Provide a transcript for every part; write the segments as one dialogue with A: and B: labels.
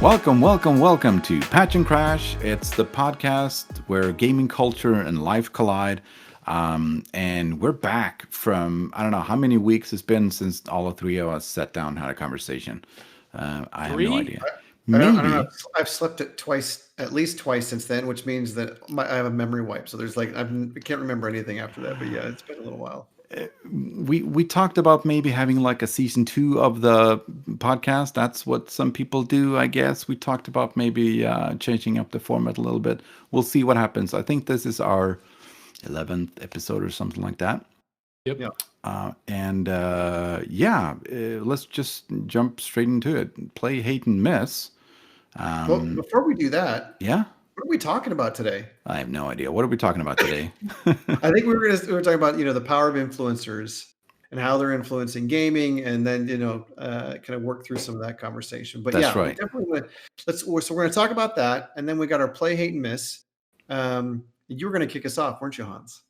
A: Welcome to Patch and Crash. It's the podcast where gaming culture and life collide. And we're back from, I don't know how many weeks it's been since all the three of us sat down and had a conversation. I have no idea.
B: I don't know. I've slept it twice, at least twice since then, which means that I have a memory wipe. So there's I can't remember anything after that. But yeah, it's been a little while.
A: We talked about maybe having like a season 2 of the podcast. That's what some people do, I guess. We talked about maybe changing up the format a little bit. We'll see what happens. I think this is our 11th episode or something like that.
B: Yep.
A: Let's just jump straight into it. Play, hate, and miss.
B: Well, before we do that,
A: yeah.
B: What are we talking about today?
A: I have no idea. What are we talking about today?
B: I think we were talking about the power of influencers and how they're influencing gaming, and then kind of work through some of that conversation. But
A: that's right.
B: Definitely so we're going to talk about that, and then we got our play, hate, and miss. You were going to kick us off, weren't you, Hans?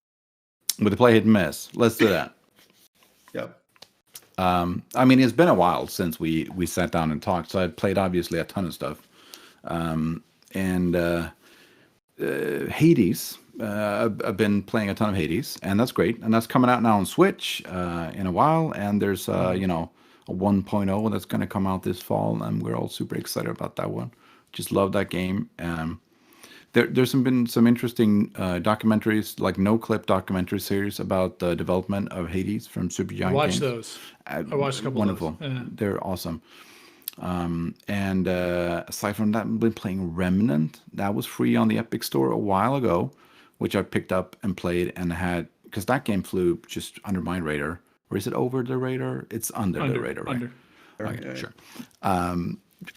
A: With the play, hate, and miss. Let's do that.
B: Yep.
A: I mean, it's been a while since we sat down and talked, so I played obviously a ton of stuff. Hades, I've been playing a ton of Hades, and that's great. And that's coming out now on Switch in a while. And there's a 1.0 that's going to come out this fall, and we're all super excited about that one. Just love that game. There's been some interesting documentaries, like no-clip documentary series about the development of Hades from Supergiant Games.
C: Watch those. I watched a couple
A: wonderful.
C: of those. Yeah.
A: They're awesome. Aside from that, I've been playing Remnant. That was free on the Epic Store a while ago, which I picked up and played and had, because that game flew just under my radar. Or is it over the radar? It's under the radar, right?
C: Under.
A: Okay, yeah. Sure.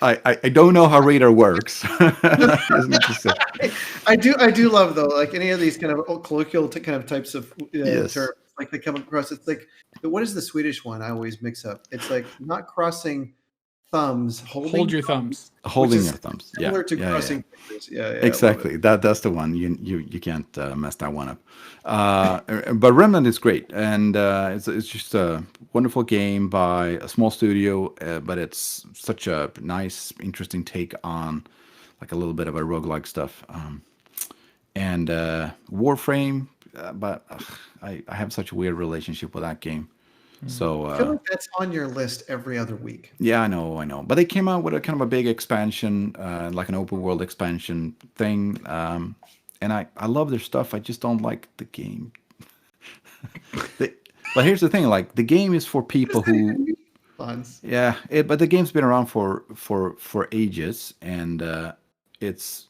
A: I don't know how radar works.
B: I do love though, like any of these kind of colloquial kind of types of terms, like they come across. It's like, what is the Swedish one? I always mix up. It's like not crossing thumbs,
C: hold your thumbs.
A: Holding your thumbs.
B: Similar to crossing fingers. Yeah,
A: exactly. That's the one. You can't mess that one up. But Remnant is great, and it's just a wonderful game by a small studio, but it's such a nice, interesting take on like a little bit of a roguelike stuff. And Warframe, but I have such a weird relationship with that game. So
B: I feel like that's on your list every other week.
A: Yeah, I know. But they came out with a kind of a big expansion, like an open world expansion thing. And I love their stuff. I just don't like the game. But here's the thing: like the game is for people who, but the game's been around for ages, and it's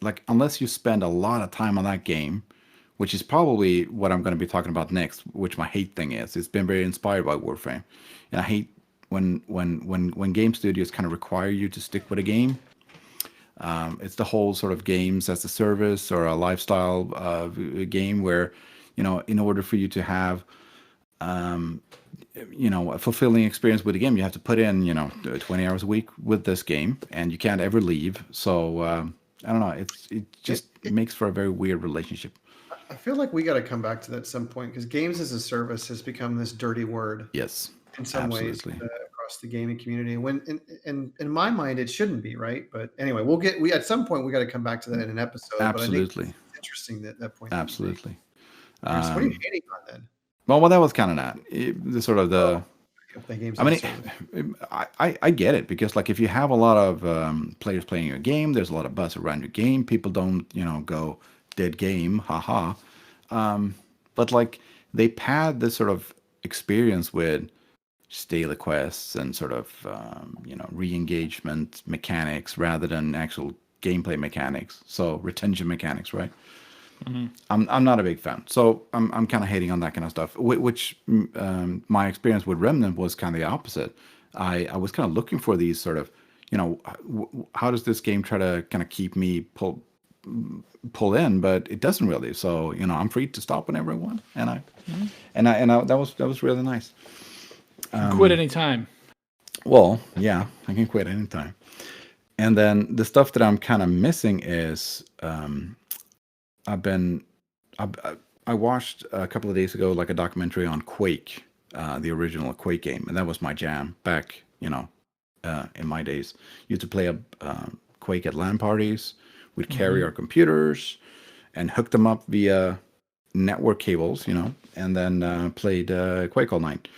A: like unless you spend a lot of time on that game, which is probably what I'm going to be talking about next, which my hate thing is. It's been very inspired by Warframe, and I hate when game studios kind of require you to stick with a game. It's the whole sort of games as a service or a lifestyle game where, in order for you to have, a fulfilling experience with the game, you have to put in, 20 hours a week with this game, and you can't ever leave. So I don't know. It makes for a very weird relationship.
B: I feel like we got to come back to that at some point, because games as a service has become this dirty word.
A: Yes,
B: in some ways across the gaming community. When in my mind, it shouldn't be, right? But anyway, at some point we got to come back to that in an episode.
A: Absolutely,
B: but I think it's interesting that point.
A: Absolutely.
B: So what are you hating on then?
A: Well, that was kind of not the sort of the. I mean, I get it, because like if you have a lot of players playing your game, there's a lot of buzz around your game. People don't go dead game, haha. But like they pad this sort of experience with daily quests and sort of re-engagement mechanics rather than actual gameplay mechanics. So retention mechanics, right? Mm-hmm. I'm not a big fan, so I'm kind of hating on that kind of stuff. Which my experience with Remnant was kind of the opposite. I was kind of looking for these sort of, how does this game try to kind of keep me pull in, but it doesn't really. So I'm free to stop whenever I want, and that was really nice.
C: Quit anytime.
A: Well, yeah, I can quit anytime. And then the stuff that I'm kind of missing is I watched a couple of days ago like a documentary on Quake, the original Quake game, and that was my jam back in my days. Used to play Quake at LAN parties. We'd carry our computers and hook them up via network cables, and then played Quake all night.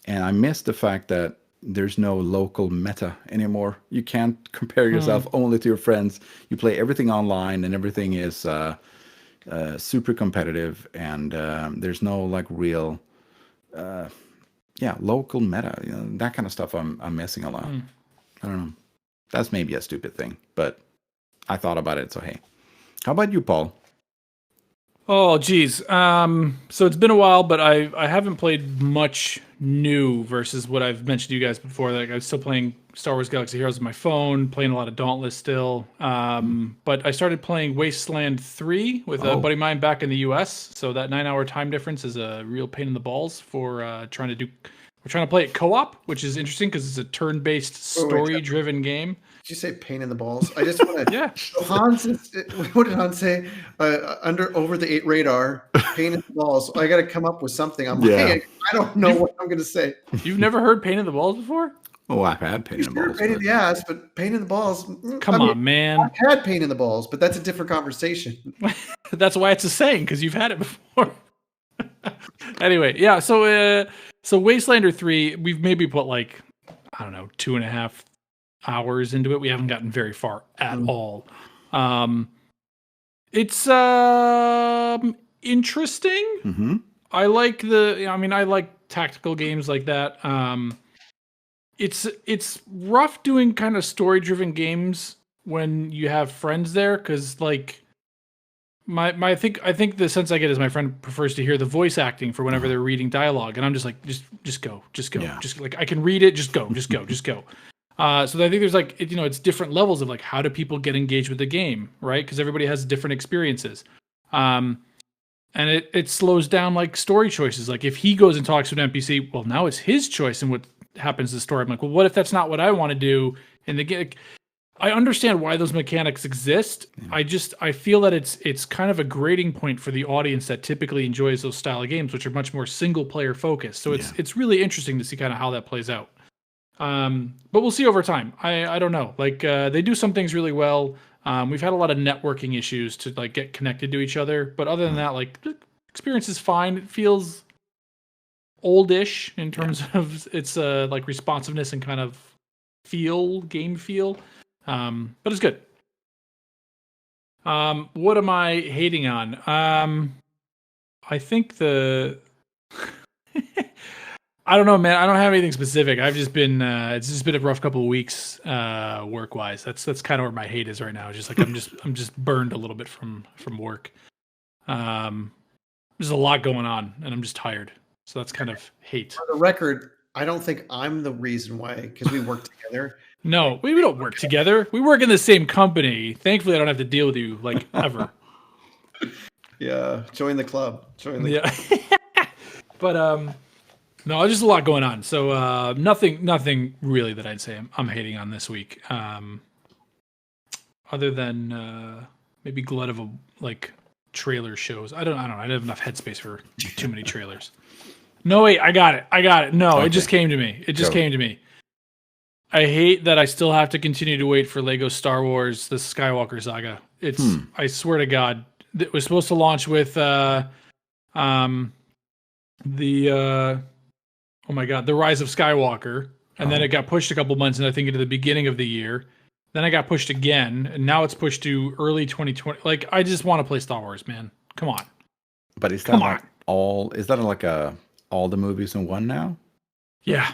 A: And I missed the fact that there's no local meta anymore. You can't compare yourself only to your friends. You play everything online, and everything is super competitive, and there's no like real local meta, that kind of stuff I'm missing a lot. I don't know, that's maybe a stupid thing, but I thought about it, so hey. How about you, Paul?
C: Oh geez, so it's been a while, but I haven't played much new versus what I've mentioned to you guys before. Like I'm still playing Star Wars Galaxy Heroes on my phone, playing a lot of Dauntless still. But I started playing Wasteland 3 with a buddy of mine back in the US. So that 9-hour time difference is a real pain in the balls for trying to play it co-op, which is interesting because it's a turn-based story-driven game.
B: Did you say pain in the balls? I just want to.
C: Yeah.
B: Hans, what did Hans say? Over the 8 radar, pain in the balls. I got to come up with something. I'm like, I don't know what I'm going to say.
C: You've never heard pain in the balls before?
A: Oh, I've had pain in the balls.
B: Pain in the ass, but pain in the balls.
C: Come on, man.
B: I've had pain in the balls, but that's a different conversation.
C: That's why it's a saying, because you've had it before. Anyway, yeah. So Wastelander 3, we've maybe put 2.5 hours into it. We haven't gotten very far at all. It's interesting. I like I like tactical games like that. It's rough doing kind of story-driven games when you have friends there, because I think the sense I get is my friend prefers to hear the voice acting for whenever they're reading dialogue, and I'm just like, just go,
A: Yeah.
C: just like I can read it, just go. So I think there's it's different levels of how do people get engaged with the game, right? Because everybody has different experiences, and it slows down story choices. Like if he goes and talks to an NPC, well, now it's his choice and what happens to the story. I'm like, well, what if that's not what I want to do in the game? I understand why those mechanics exist. I feel that it's kind of a grading point for the audience that typically enjoys those style of games, which are much more single player focused. So it's really interesting to see kind of how that plays out. But we'll see over time. I don't know. They do some things really well. We've had a lot of networking issues to get connected to each other, but other than that, the experience is fine. It feels oldish in terms of its responsiveness and kind of game feel. But it's good. What am I hating on? I think I don't know, man. I don't have anything specific. I've just been it's just been a rough couple of weeks work wise. That's kind of where my hate is right now. Just I'm just burned a little bit from work. There's a lot going on and I'm just tired. So that's kind of hate.
B: For the record, I don't think I'm the reason why, because we work together.
C: No, we don't work together. We work in the same company. Thankfully, I don't have to deal with you ever.
B: Yeah, join the club. Club.
C: But no, there's just a lot going on. So nothing really that I'd say I'm hating on this week. Other than maybe glut of trailer shows. I don't know. I don't have enough headspace for too many trailers. No, wait, I got it. No, okay. It just came to me. I hate that I still have to continue to wait for Lego Star Wars, the Skywalker saga. I swear to God, it was supposed to launch with The Rise of Skywalker, and then it got pushed a couple months, and I think into the beginning of the year. Then it got pushed again, and now it's pushed to early 2020. I just want to play Star Wars, man. Come on.
A: But is that all the movies in one now?
C: Yeah.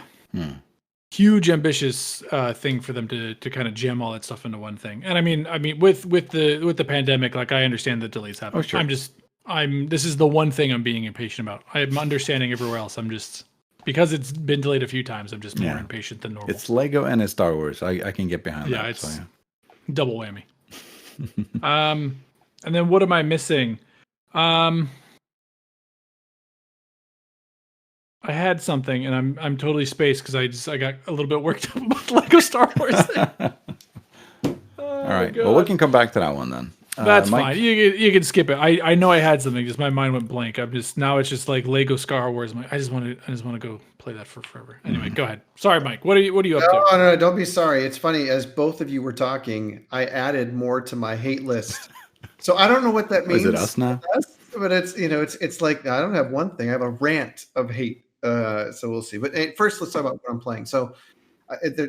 C: Huge ambitious thing for them to kind of jam all that stuff into one thing. And I mean with the pandemic, I understand the delays happen.
A: Oh, sure.
C: This is the one thing I'm being impatient about. I'm understanding everywhere else. I'm just, because it's been delayed a few times, I'm just more impatient than normal.
A: It's Lego and it's Star Wars. I can get behind that.
C: Yeah, it's double whammy. And then what am I missing? I had something, and I'm totally spaced because I got a little bit worked up about the Lego Star Wars thing.
A: All right. God. Well, we can come back to that one then.
C: That's
A: Mike?
C: fine. You can skip it. I know I had something. Just my mind went blank. It's just like Lego Star Wars. I just want to go play that for forever. Anyway, go ahead. Sorry, Mike. What are you up to?
B: No, don't be sorry. It's funny. As both of you were talking, I added more to my hate list. So I don't know what that means.
A: Is it us now?
B: But it's like I don't have one thing. I have a rant of hate. So we'll see. But first, let's talk about what I'm playing. So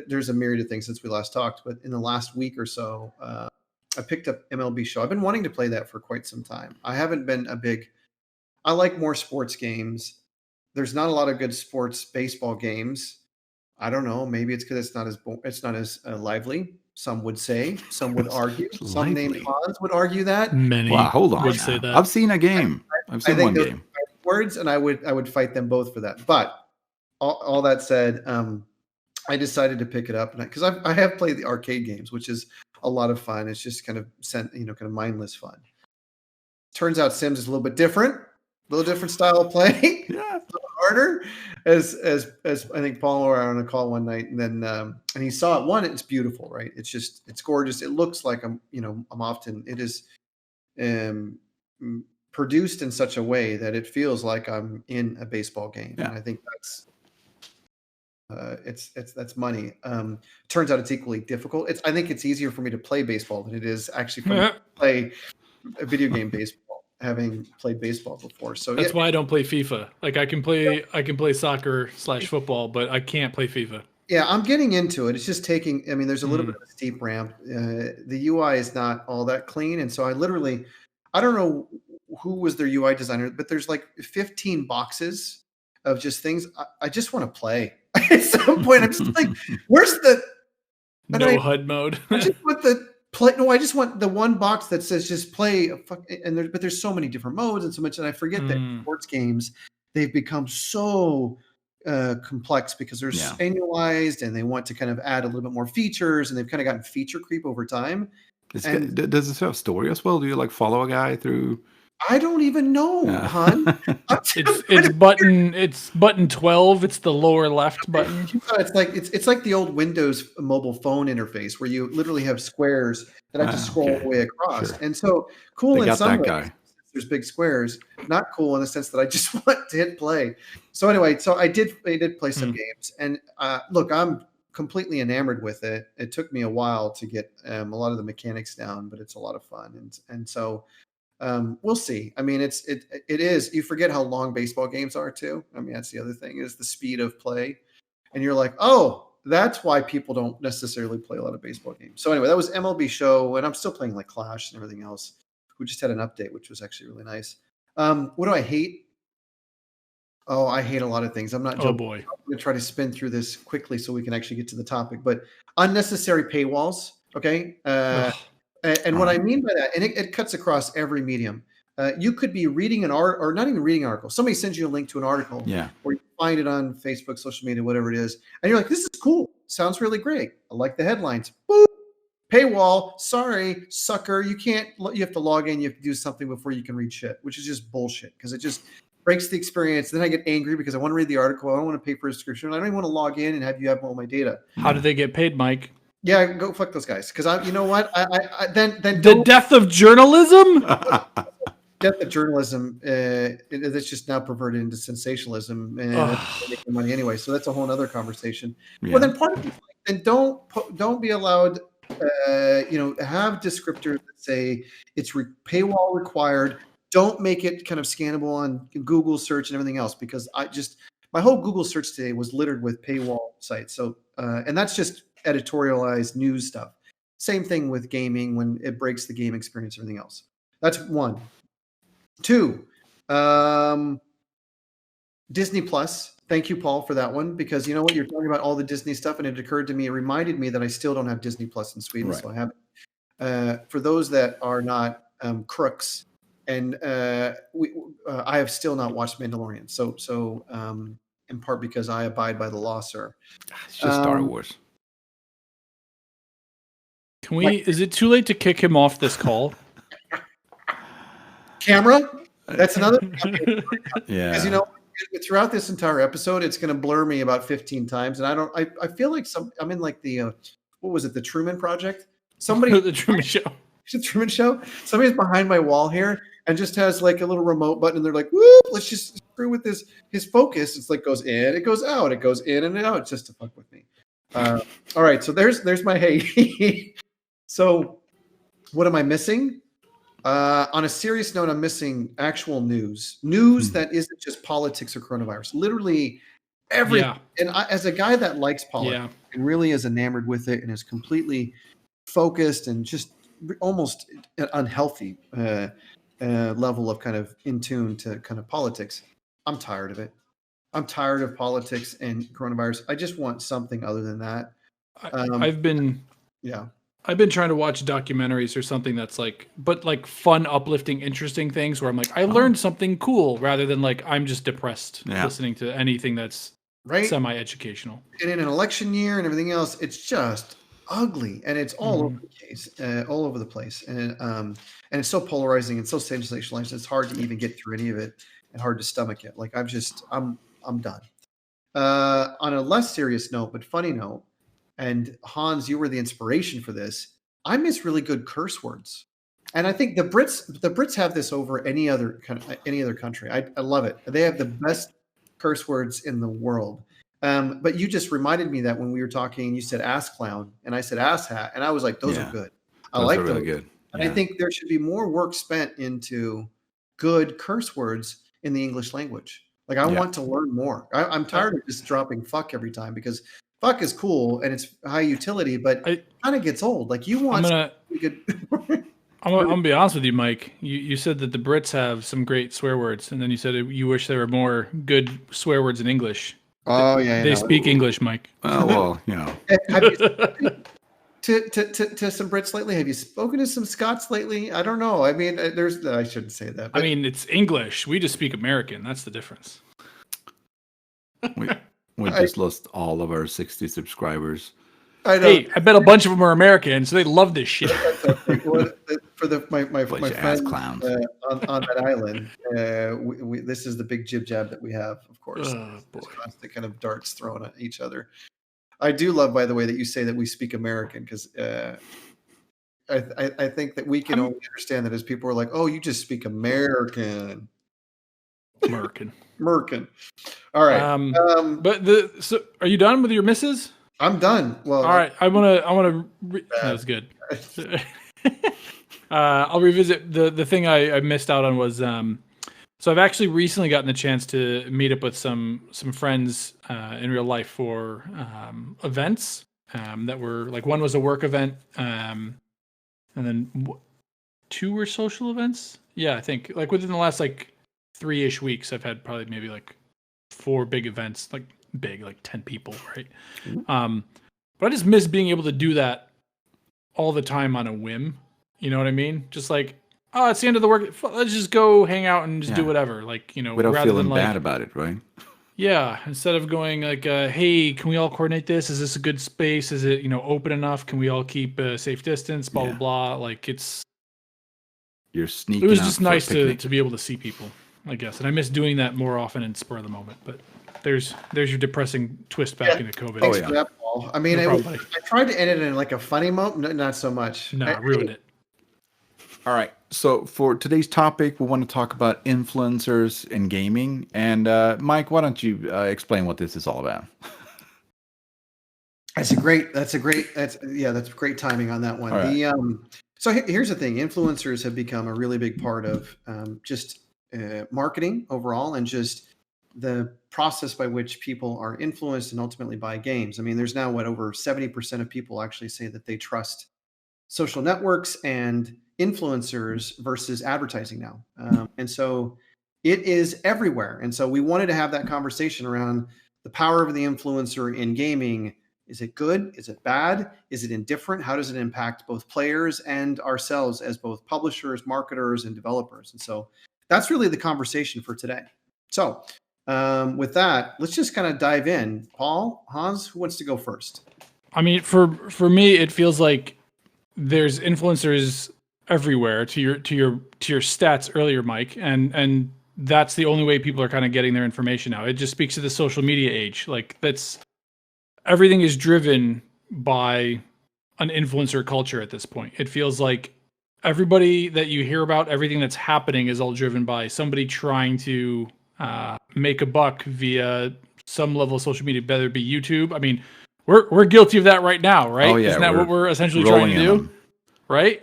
B: there's a myriad of things since we last talked. But in the last week or so, I picked up MLB Show. I've been wanting to play that for quite some time. I haven't been I like more sports games. There's not a lot of good sports baseball games. I don't know. Maybe it's because it's not as lively. Some would say. Some would argue. Some named Hans would argue that.
C: Many.
A: Wow, hold on.
C: Would say that.
A: I've seen a game. I've seen one game.
B: Words, and I would fight them both for that. But all that said, I decided to pick it up because I have played the arcade games, which is a lot of fun. It's just kind of mindless fun. Turns out Sims is a little bit different, style of play.
A: Yeah,
B: a little harder. As I think Paul and I were on a call one night, and then and he saw it. One, it's beautiful, right? It's gorgeous. It looks like it is produced in such a way that it feels like I'm in a baseball game, and I think that's money. Turns out it's equally difficult. I think it's easier for me to play baseball than it is actually for me to play a video game baseball, having played baseball before. So
C: that's why I don't play FIFA. Like I can play soccer / football, but I can't play FIFA.
B: Yeah, I'm getting into it. It's just taking. I mean, there's a little bit of a steep ramp. The UI is not all that clean, and so I don't know who was their UI designer, but there's like 15 boxes of just things. I just want to play. At some point, I'm just like, where's the
C: HUD mode?
B: I just want the play. No, I just want the one box that says just play. But there's so many different modes and so much, and I forget that sports games, they've become so complex because they're annualized and they want to kind of add a little bit more features, and they've kind of gotten feature creep over time.
A: Does it have story as well? Do you like follow a guy through?
B: I don't even know, hon.
C: It's button 12. It's the lower left button.
B: It's like the old Windows mobile phone interface where you literally have squares that have to scroll all the way across. Sure. And so cool in some ways. There's big squares. Not cool in the sense that I just want to hit play. So anyway, I did play some games, and look, I'm completely enamored with it. It took me a while to get a lot of the mechanics down, but it's a lot of fun, and so. We'll see. I mean, it is. You forget how long baseball games are too. I mean, that's the other thing is the speed of play, and you're like, oh, that's why people don't necessarily play a lot of baseball games. So anyway, that was MLB Show, and I'm still playing like Clash and everything else. We just had an update, which was actually really nice. What do I hate? Oh, I hate a lot of things. I'm not.
C: Oh boy.
B: I'm going to try to spin through this quickly so we can actually get to the topic. But unnecessary paywalls. Okay. And what I mean by that, and it cuts across every medium. You could be reading an art, or not even reading an article. Somebody sends you a link to an article, or you find it on Facebook, social media, whatever it is, and you're like, "This is cool. Sounds really great. I like the headlines." Boop, paywall. Sorry, sucker. You can't. You have to log in. You have to do something before you can read shit, which is just bullshit because it just breaks the experience. Then I get angry because I want to read the article. I don't want to pay for a subscription. I don't even want to log in and have you have all my data.
C: How do they get paid, Mike?
B: Yeah, go fuck those guys. Because you know what? Then
C: the death of journalism.
B: Death of journalism. It's just now perverted into sensationalism, and making money anyway. So that's a whole other conversation. Yeah. Well, then part of it, then don't be allowed. Have descriptors that say it's paywall required. Don't make it kind of scannable on Google search and everything else, because my whole Google search today was littered with paywall sites. So and that's just editorialized news stuff. Same thing with gaming when it breaks the game experience, everything else. That's one. Two, Disney Plus. Thank you, Paul, for that one, because you know what, you're talking about all the Disney stuff, and it occurred to me, it reminded me that I still don't have Disney Plus in Sweden, right. So I haven't. For those that are not crooks, and I have still not watched Mandalorian. So in part because I abide by the law, sir.
A: It's just Star Wars.
C: Is it too late to kick him off this call?
B: Camera? That's another.
A: Yeah.
B: Because throughout this entire episode, it's going to blur me about 15 times, and I feel like I'm in like the what was it, the Truman Project? Somebody
C: the Truman Show.
B: The Truman Show. Somebody's behind my wall here and just has like a little remote button, and they're like, "Whoop! Let's just screw with this." His focus. It's like goes in, it goes out, it goes in and out, just to fuck with me. All right, so there's my hey. So, what am I missing? On a serious note, I'm missing actual news that isn't just politics or coronavirus. Literally everything. Yeah. And as a guy that likes politics and really is enamored with it and is completely focused and just almost an unhealthy level of kind of in tune to kind of politics, I'm tired of it. I'm tired of politics and coronavirus. I just want something other than that.
C: I've been trying to watch documentaries or something that's like fun, uplifting, interesting things where I'm like, I learned something cool rather than like, I'm just depressed listening to anything that's semi-educational.
B: And in an election year and everything else, it's just ugly, and it's all over the case, all over the place. And it's so polarizing and so sensationalized. It's hard to even get through any of it and hard to stomach it. Like I'm done. On a less serious note, but funny note, and Hans, you were the inspiration for this. I miss really good curse words, and I think the Brits have this over any other country. I love it. They have the best curse words in the world. But you just reminded me that when we were talking, you said ass clown, and I said ass hat, and I was like, those are good. I like those. Really good. And I think there should be more work spent into good curse words in the English language. Like I want to learn more. I'm tired of just dropping fuck every time because fuck is cool and it's high utility, but it kind of gets old. Like you want good.
C: I'm gonna be honest with you, Mike. You said that the Brits have some great swear words, and then you said you wish there were more good swear words in English.
B: Oh
C: they speak English, Mike.
A: Well, you know.
B: Have you spoken to some Brits lately? Have you spoken to some Scots lately? I don't know. I mean, I shouldn't say that.
C: But I mean, it's English. We just speak American. That's the difference.
A: We just lost all of our 60 subscribers.
B: I know.
C: Hey, I bet a bunch of them are American, so they love this shit.
B: For my friends
A: clowns
B: on that island, this is the big jib jab that we have, of course. There's constant kind of darts thrown at each other. I do love, by the way, that you say that we speak American, because I think that we can only understand that as people are like, oh, you just speak American. American. All right.
C: So are you done with your misses?
B: I'm done. Well,
C: all right. I want to. That was good. I'll revisit the thing I missed out on was so I've actually recently gotten the chance to meet up with some friends in real life for events that were like, one was a work event and then two were social events. Yeah, I think like within the last like 3-ish weeks, I've had probably maybe like 4 big events, like 10 people, right? But I just miss being able to do that all the time on a whim. You know what I mean? Just like, oh, it's the end of the work. Let's just go hang out and just do whatever. Like, you know,
A: without
C: rather
A: feeling
C: than like,
A: bad about it, right?
C: Yeah. Instead of going like, hey, can we all coordinate this? Is this a good space? Is it, open enough? Can we all keep a safe distance? Blah, blah, blah. Like
A: you're sneaking.
C: It was just nice to be able to see people, I guess. And I miss doing that more often in spur of the moment. But there's your depressing twist back into COVID.
B: Thanks for that, Paul. I mean, I tried to end it in like a funny moment, not so much.
C: No, ruined it.
A: All right. So for today's topic, we want to talk about influencers in gaming. And Mike, why don't you explain what this is all about?
B: That's great timing on that one. Right. So here's the thing: influencers have become a really big part of just marketing overall, and just the process by which people are influenced and ultimately buy games. I mean, there's now over 70% of people actually say that they trust social networks and influencers versus advertising now. And so it is everywhere. And so we wanted to have that conversation around the power of the influencer in gaming. Is it good? Is it bad? Is it indifferent? How does it impact both players and ourselves as both publishers, marketers, and developers? And so that's really the conversation for today. So with that, let's just kind of dive in. Paul, Hans, who wants to go first?
C: I mean, for me, it feels like there's influencers everywhere, to your stats earlier, Mike, and that's the only way people are kind of getting their information now. It just speaks to the social media age. Like everything is driven by an influencer culture at this point. It feels like everybody that you hear about, everything that's happening is all driven by somebody trying to make a buck via some level of social media, whether it be YouTube. I mean, we're guilty of that right now, right?
A: Oh, yeah,
C: Isn't that what we're essentially trying to do? Right?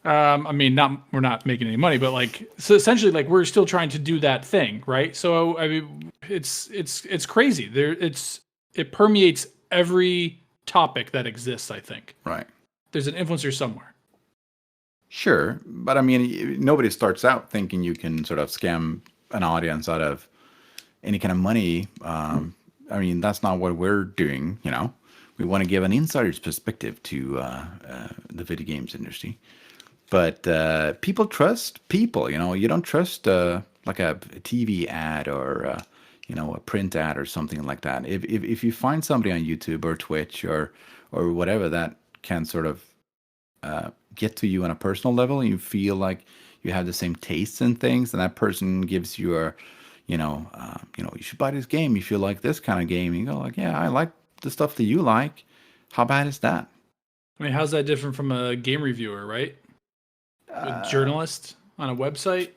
C: I mean, we're not making any money, but like, so essentially, like, we're still trying to do that thing, right? So I mean, it's crazy. It permeates every topic that exists. I think.
A: Right.
C: There's an influencer somewhere.
A: Sure, but I mean, nobody starts out thinking you can sort of scam an audience out of any kind of money. I mean, that's not what we're doing. You know, we want to give an insider's perspective to the video games industry. But people trust people. You know, you don't trust like a TV ad or you know, a print ad or something like that. If you find somebody on YouTube or Twitch or whatever that can sort of get to you on a personal level, and you feel like you have the same tastes and things, and that person gives you a, you know, you should buy this game. You feel like this kind of game. You go like, yeah, I like the stuff that you like. How bad is that?
C: I mean, how's that different from a game reviewer, right? A journalist on a website.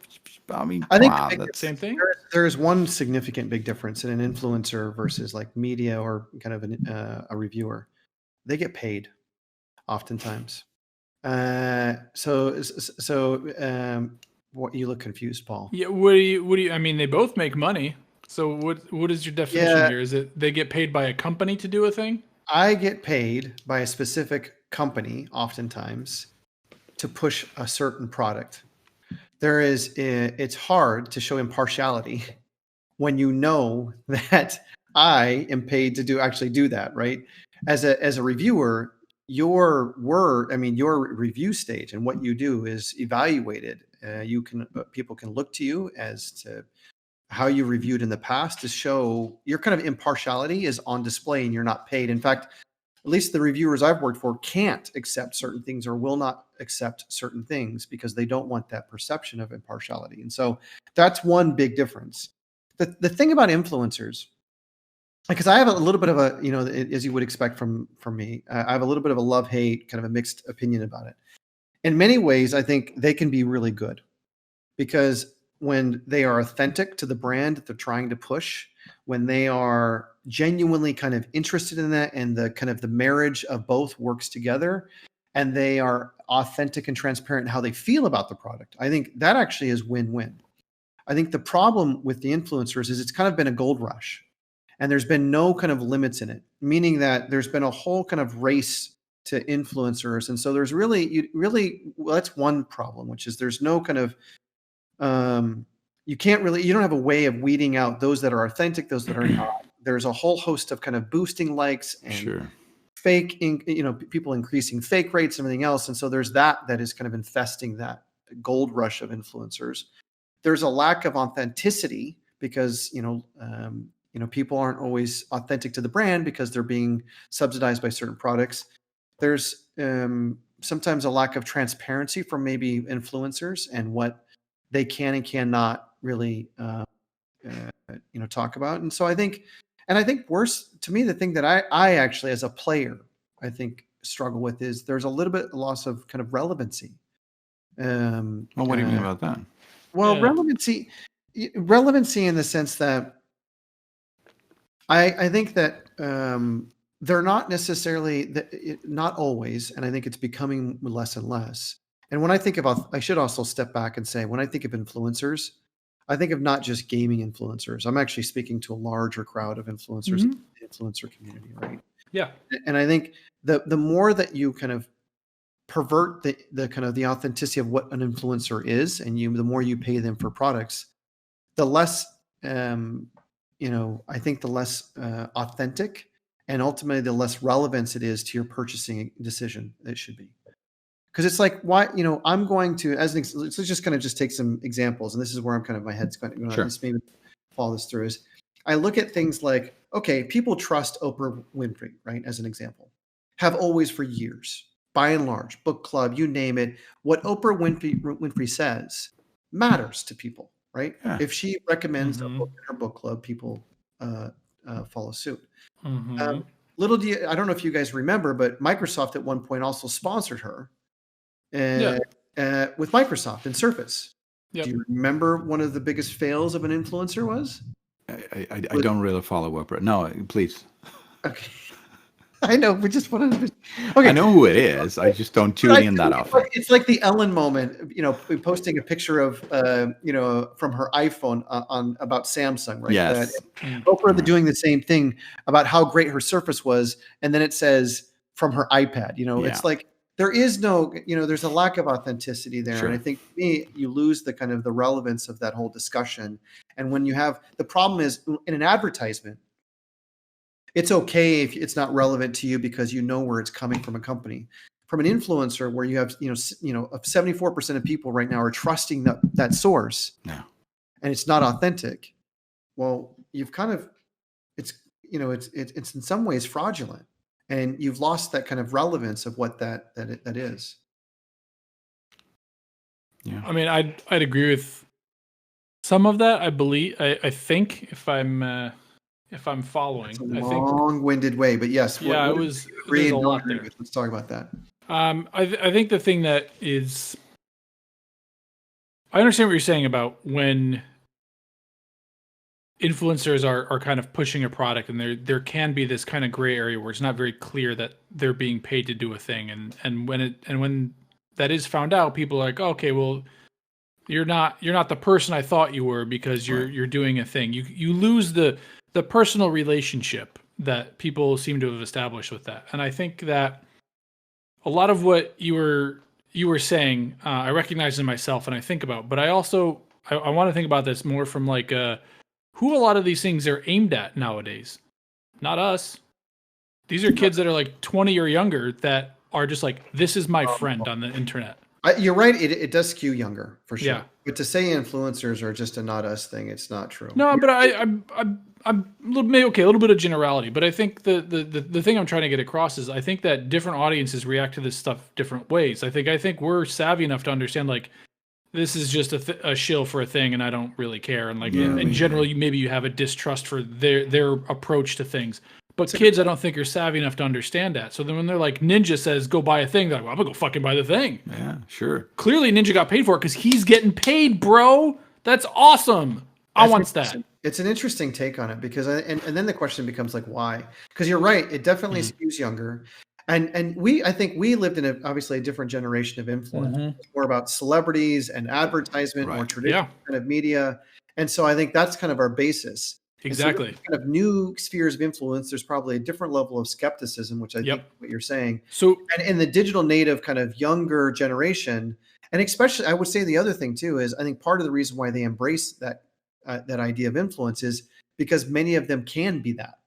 A: I mean,
B: I think
A: that's
C: the same thing.
B: There's one significant big difference in an influencer versus like media or kind of a reviewer. They get paid, oftentimes. What, you look confused, Paul?
C: Yeah. What do you? I mean, they both make money. So what is your definition here? Is it they get paid by a company to do a thing?
B: I get paid by a specific company, oftentimes, to push a certain product. It's hard to show impartiality when you know that I am paid to actually do that, right? As a reviewer, your review stage and what you do is evaluated. People can look to you as to how you reviewed in the past to show your kind of impartiality is on display, and you're not paid. In fact, at least the reviewers I've worked for can't accept certain things or will not accept certain things because they don't want that perception of impartiality. And so that's one big difference. The thing about influencers, because I have a little bit of a, as you would expect from me, I have a little bit of a love-hate, kind of a mixed opinion about it. In many ways, I think they can be really good because when they are authentic to the brand that they're trying to push, when they are genuinely kind of interested in that and the kind of the marriage of both works together, and they are authentic and transparent in how they feel about the product, I think that actually is win-win. I think the problem with the influencers is it's kind of been a gold rush, and there's been no kind of limits in it, meaning that there's been a whole kind of race to influencers. And so there's that's one problem, which is there's no kind of, you don't have a way of weeding out those that are authentic, those that are not. There's a whole host of kind of boosting likes and fake, people increasing fake rates and everything else. And so there's that is kind of infesting that gold rush of influencers. There's a lack of authenticity because, people aren't always authentic to the brand because they're being subsidized by certain products. There's sometimes a lack of transparency from maybe influencers and what they can and cannot really, talk about. And so I think worse to me, the thing that I actually, as a player, I think struggle with is there's a little bit of loss of kind of relevancy.
A: Well, what do you mean about that?
B: Well, relevancy in the sense that I think that they're not necessarily, not always, and I think it's becoming less and less. And when I think about, I should also step back and say, when I think of influencers, I think of not just gaming influencers. I'm actually speaking to a larger crowd of influencers in the influencer community, right?
C: Yeah.
B: And I think the more that you kind of pervert the kind of the authenticity of what an influencer is, and the more you pay them for products, the less, I think the less authentic and ultimately the less relevance it is to your purchasing decision it should be. Because it's like, why, I'm going to, let's just kind of just take some examples. And this is where I'm kind of, my head's going to just maybe follow this through is I look at things like, okay, people trust Oprah Winfrey, right? As an example, have always for years, by and large, book club, you name it. What Oprah Winfrey says matters to people, right? Yeah. If she recommends a book in her book club, people follow suit. Little do I don't know if you guys remember, but Microsoft at one point also sponsored her. with Microsoft and Surface.
C: Yep.
B: Do you remember one of the biggest fails of an influencer was?
A: I don't really follow Oprah. No, please.
B: Okay. I know, we just wanted to. Okay,
A: I know who it is. I just don't tune in that often.
B: It's like the Ellen moment, posting a picture of, from her iPhone on about Samsung, right?
A: Yes.
B: Oprah doing the same thing about how great her Surface was, and then it says from her iPad. It's like there is no, there's a lack of authenticity there,
A: Sure.
B: and I think for me, you lose the kind of the relevance of that whole discussion. And when you have the problem is in an advertisement. It's okay if it's not relevant to you because you know where it's coming from a company. From an influencer, where you have 74% of people right now are trusting that source, and it's not authentic. Well, you've kind of it's in some ways fraudulent, and you've lost that kind of relevance of what that is.
C: Yeah, I mean, I'd agree with some of that. I believe I think if I'm following.
B: It's a long-winded way, but yes.
C: Yeah, it was. There's a lot there.
B: Let's talk about that.
C: I think the thing that is, I understand what you're saying about when influencers are kind of pushing a product, and there can be this kind of gray area where it's not very clear that they're being paid to do a thing, and when that is found out, people are like, oh, okay, well, you're not the person I thought you were because you're doing a thing. You lose the personal relationship that people seem to have established with that. And I think that a lot of what you were saying, I recognize in myself and I think about, but I also, I want to think about this more from like, who a lot of these things are aimed at nowadays. Not us. These are kids that are like 20 or younger that are just like, this is my friend on the internet.
B: You're right. It does skew younger for sure.
C: Yeah.
B: But to say influencers are just a not us thing, it's not true.
C: No, but I'm a little bit of generality, but I think the thing I'm trying to get across is I think that different audiences react to this stuff different ways. I think we're savvy enough to understand like this is just a shill for a thing, and I don't really care. And like in general, maybe you have a distrust for their approach to things. But kids, I don't think are savvy enough to understand that. So then when they're like, Ninja says, go buy a thing, they're like, well, I'm going to go fucking buy the thing.
A: Yeah, sure.
C: Clearly Ninja got paid for it because he's getting paid, bro. That's awesome. I want that.
B: It's an interesting take on it because, and then the question becomes like, why? Because you're right. It definitely skews younger. And I think we lived in obviously a different generation of influence. It's more about celebrities and advertisement, more traditional kind of media. And so I think that's kind of our basis.
C: Exactly.
B: So kind of new spheres of influence, there's probably a different level of skepticism, which I think what you're saying.
C: So,
B: and in the digital native kind of younger generation, and especially I would say the other thing too is I think part of the reason why they embrace that idea of influence is because many of them can be that.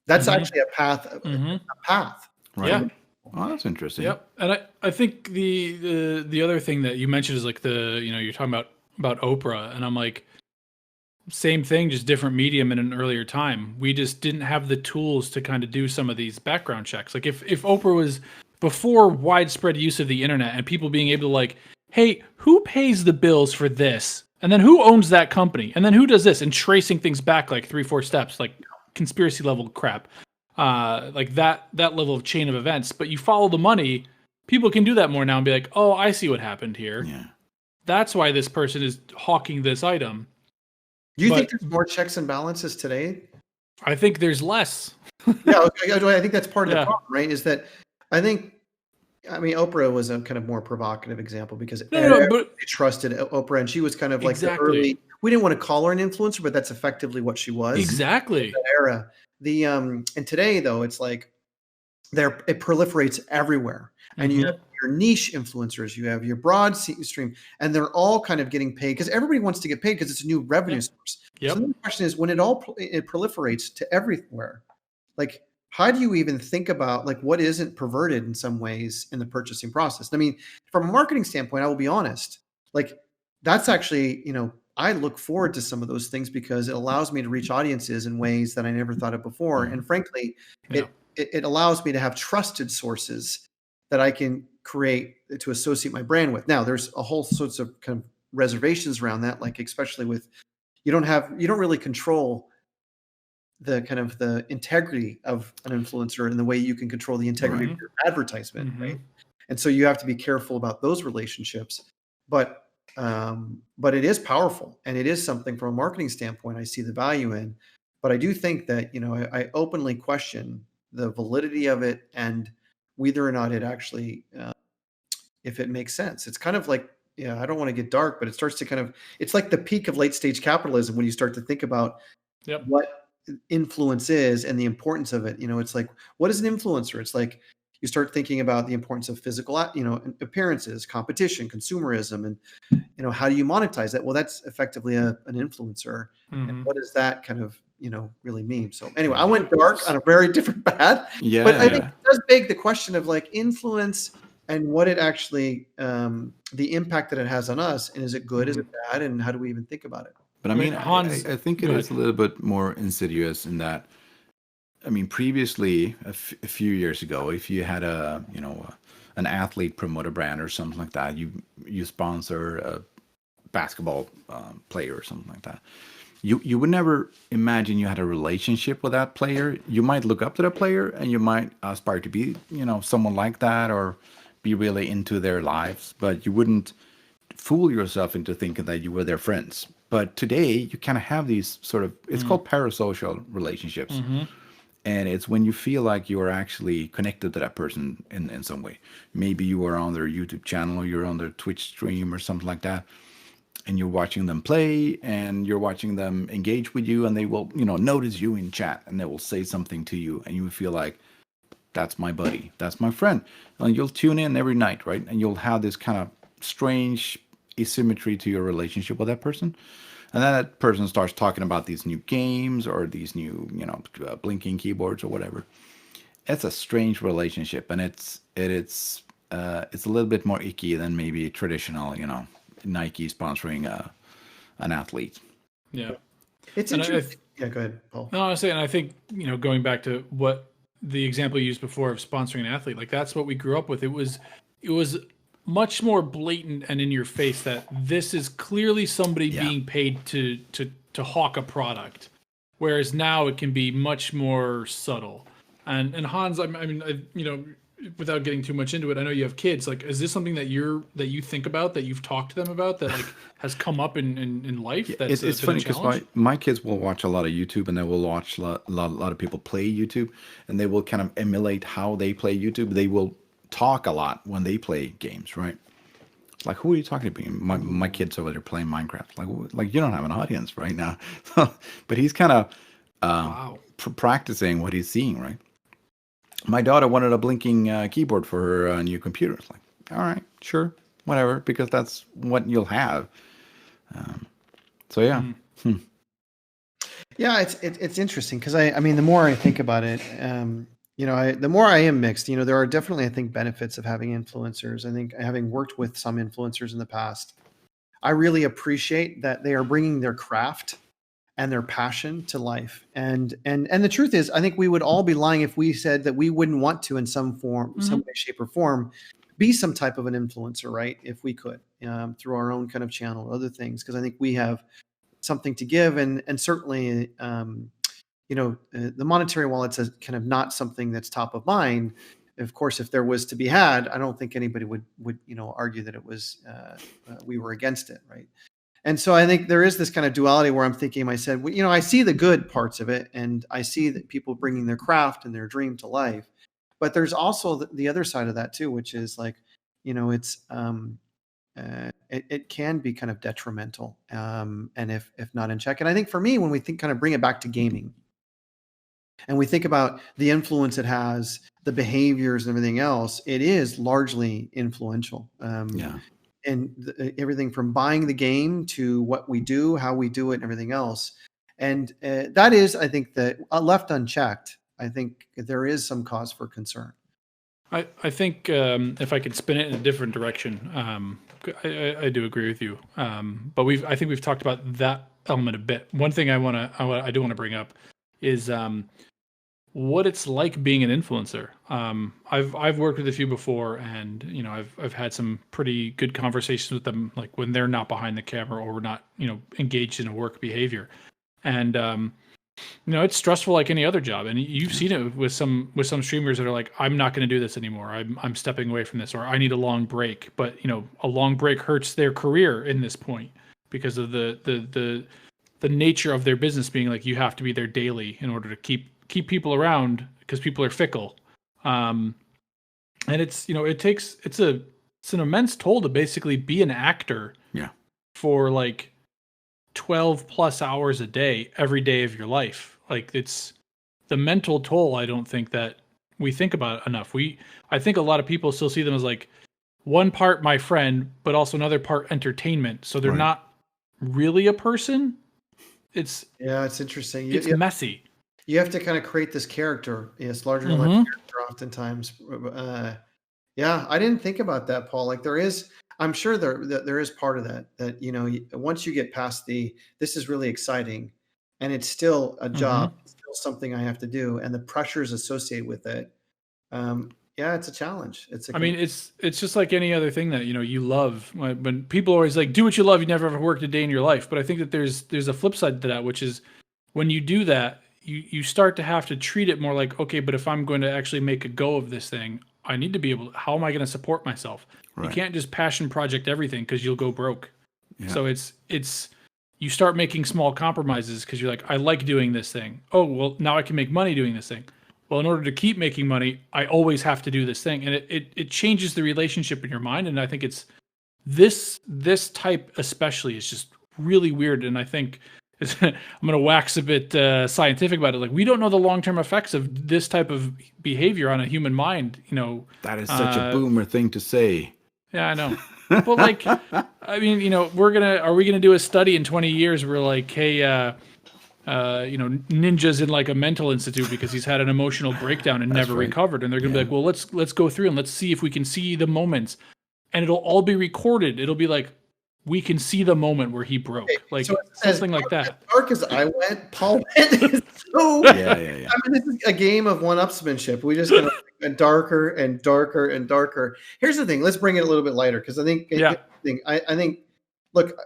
B: That's actually a path. A path.
A: Right.
C: Yeah.
A: Oh, that's interesting.
C: Yep. And I think the other thing that you mentioned is like you're talking about Oprah, and I'm like, same thing, just different medium in an earlier time. We just didn't have the tools to kind of do some of these background checks. Like if Oprah was before widespread use of the internet and people being able to like, hey, who pays the bills for this? And then who owns that company? And then who does this? And tracing things back like 3-4 steps, like conspiracy level crap. Like that level of chain of events. But you follow the money, people can do that more now and be like, oh, I see what happened here.
A: Yeah.
C: That's why this person is hawking this item.
B: Do you think there's more checks and balances today?
C: I think there's less.
B: Yeah, I think that's part of the problem, right? Is that Oprah was a kind of more provocative example because everybody trusted Oprah, and she was kind of like the early. We didn't want to call her an influencer, but that's effectively what she was.
C: Exactly.
B: In that era. And today though, it's like it proliferates everywhere, and you have your niche influencers, you have your broad stream, and they're all kind of getting paid because everybody wants to get paid because it's a new revenue source. So the question is, when it proliferates to everywhere, like how do you even think about like what isn't perverted in some ways in the purchasing process? I mean, from a marketing standpoint, I will be honest, like that's actually, I look forward to some of those things because it allows me to reach audiences in ways that I never thought of before. And frankly, it allows me to have trusted sources that I can create to associate my brand with. Now, there's a whole sorts of kind of reservations around that, like especially with you don't really control the kind of the integrity of an influencer in the way you can control the integrity of your advertisement, right? And so you have to be careful about those relationships. but it is powerful, and it is something from a marketing standpoint I see the value in. But I do think that, I openly question the validity of it and whether or not it actually, if it makes sense. It's kind of like, yeah, I don't want to get dark, but it starts to kind of, it's like the peak of late stage capitalism when you start to think about what influence is and the importance of it. It's like, what is an influencer? It's like you start thinking about the importance of physical, appearances, competition, consumerism, and how do you monetize that? Well, that's effectively an influencer. And what does that kind of really mean? So anyway, I went dark on a very different path. But I think it does beg the question of like influence and what it actually, the impact that it has on us, and is it good, is it bad, and how do we even think about it?
A: But I mean, I think it is a little bit more insidious in that. I mean, previously, a few years ago, if you had an athlete promote a brand or something like that, you sponsor a basketball player or something like that. You would never imagine you had a relationship with that player. You might look up to the player and you might aspire to be, someone like that or be really into their lives, but you wouldn't fool yourself into thinking that you were their friends. But today, you kind of have these sort of, it's called parasocial relationships. And it's when you feel like you are actually connected to that person in some way. Maybe you are on their YouTube channel, or you're on their Twitch stream or something like that. And you're watching them play and you're watching them engage with you, and they will, notice you in chat and they will say something to you, and you feel like, that's my buddy, that's my friend. And you'll tune in every night, right? And you'll have this kind of strange asymmetry to your relationship with that person. And then that person starts talking about these new games or these new, blinking keyboards or whatever. It's a strange relationship, and it's a little bit more icky than maybe traditional, Nike sponsoring an athlete.
C: Yeah,
B: it's interesting. Yeah, go ahead, Paul.
C: No, honestly, and I think going back to what the example you used before of sponsoring an athlete, like that's what we grew up with. It was much more blatant and in your face that this is clearly somebody being paid to hawk a product, whereas now it can be much more subtle. And Hans, I mean, without getting too much into it, I know you have kids. Like, is this something that you think about, that you've talked to them about, that like has come up in life? That's
A: it's funny because my kids will watch a lot of YouTube, and they will watch a lot of people play YouTube, and they will kind of emulate how they play YouTube. They will talk a lot when they play games, right? Like, who are you talking to? My kids over there playing Minecraft. Like you don't have an audience right now. But he's kind of practicing what he's seeing, right? My daughter wanted a blinking keyboard for her new computer. It's like, all right, sure, whatever, because that's what you'll have. So yeah.
B: Yeah, it's interesting because I mean, the more I think about it, the more I am mixed. There are definitely, I think, benefits of having influencers. I think, having worked with some influencers in the past, I really appreciate that they are bringing their craft and their passion to life. And the truth is, I think we would all be lying if we said that we wouldn't want to, in some form, some way, shape, or form, be some type of an influencer, right? If we could, through our own kind of channel or other things, because I think we have something to give, and certainly, the monetary wallet's a kind of not something that's top of mind. Of course, if there was to be had, I don't think anybody would argue that it was we were against it, right? And so I think there is this kind of duality where I'm thinking, I said, well, I see the good parts of it, and I see that people bringing their craft and their dream to life. But there's also the other side of that too, which is like, it's it can be kind of detrimental, and if not in check. And I think for me, when we kind of bring it back to gaming, and we think about the influence it has, the behaviors and everything else, it is largely influential. And everything from buying the game to what we do, how we do it, and everything else. And that is, I think, that left unchecked, I think there is some cause for concern.
C: I think if I could spin it in a different direction, I do agree with you. But I think we've talked about that element a bit. One thing I do want to bring up is what it's like being an influencer. I've worked with a few before, and I've had some pretty good conversations with them, like when they're not behind the camera or we're not engaged in a work behavior. And It's stressful like any other job, and you've seen it with some streamers that are like, I'm not going to do this anymore. I'm stepping away from this, or I need a long break. But a long break hurts their career in this point because of the nature of their business being like you have to be there daily in order to keep people around because people are fickle. And it's it's an immense toll to basically be an actor.
A: Yeah.
C: For like 12 plus hours a day, every day of your life. Like it's the mental toll. I don't think that we think about enough. I think a lot of people still see them as like one part my friend, but also another part entertainment. So they're not really a person. It's
B: interesting.
C: It's messy.
B: You have to kind of create this character. It's larger than life character oftentimes. I didn't think about that, Paul. Like I'm sure there is part of that once you get past this is really exciting and it's still a job, it's still something I have to do, and the pressures associated with it. It's a challenge.
C: It's just like any other thing that you love. When people are always like, do what you love, you never ever worked a day in your life. But I think that there's a flip side to that, which is when you do that, you start to have to treat it more like, okay, but if I'm going to actually make a go of this thing, I need to be able to, how am I going to support myself? Right. You can't just passion project everything because you'll go broke. Yeah. So it's you start making small compromises because you're like, I like doing this thing. Oh, well, now I can make money doing this thing. Well, in order to keep making money, I always have to do this thing. And it changes the relationship in your mind. And I think it's this type especially is just really weird. And I think I'm going to wax a bit scientific about it. Like, we don't know the long-term effects of this type of behavior on a human mind.
A: That is such a boomer thing to say.
C: Yeah, I know. But like, I mean, are we gonna do a study in 20 years where like, hey, Ninja's in like a mental institute because he's had an emotional breakdown and never recovered, and they're gonna be like, well, let's go through and let's see if we can see the moments, and it'll all be recorded. It'll be like, we can see the moment where he broke, like so something like that.
B: As dark as I went, Paul went. So yeah. I mean, this is a game of one-upsmanship. We just get darker and darker and darker. Here's the thing. Let's bring it a little bit lighter because I think I think. Look,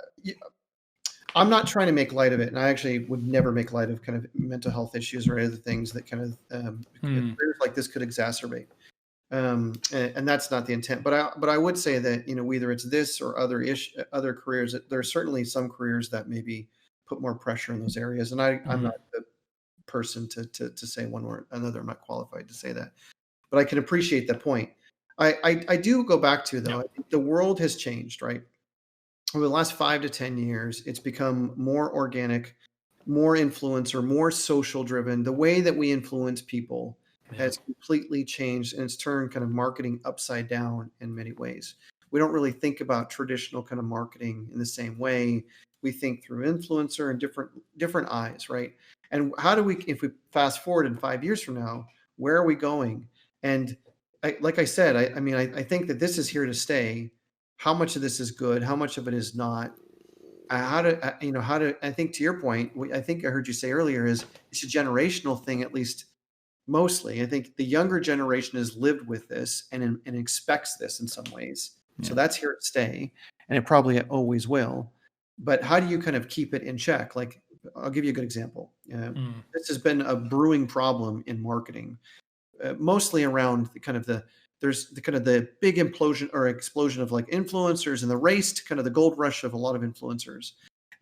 B: I'm not trying to make light of it, and I actually would never make light of kind of mental health issues or other things that kind of careers like this could exacerbate. And that's not the intent, but I would say that whether it's this or other careers, there are certainly some careers that maybe put more pressure in those areas, and I'm not the person to say one or another. I'm not qualified to say that, but I can appreciate that point. I do go back to though. I think the world has changed, right? Over the last 5 to 10 years, it's become more organic, more influencer, more social driven. The way that we influence people has completely changed, and it's turned kind of marketing upside down in many ways. We don't really think about traditional kind of marketing in the same way. We think through influencer and different eyes, right? And how do we, if we fast forward in 5 years from now, where are we going? And like I said, I think that this is here to stay. How much of this is good? How much of it is not? I think to your point, I think I heard you say earlier is it's a generational thing, at least mostly. I think the younger generation has lived with this and expects this in some ways. Yeah. So that's here to stay, and it probably always will. But how do you kind of keep it in check? Like, I'll give you a good example. This has been a brewing problem in marketing, mostly around there's the big implosion or explosion of like influencers and the race to kind of the gold rush of a lot of influencers,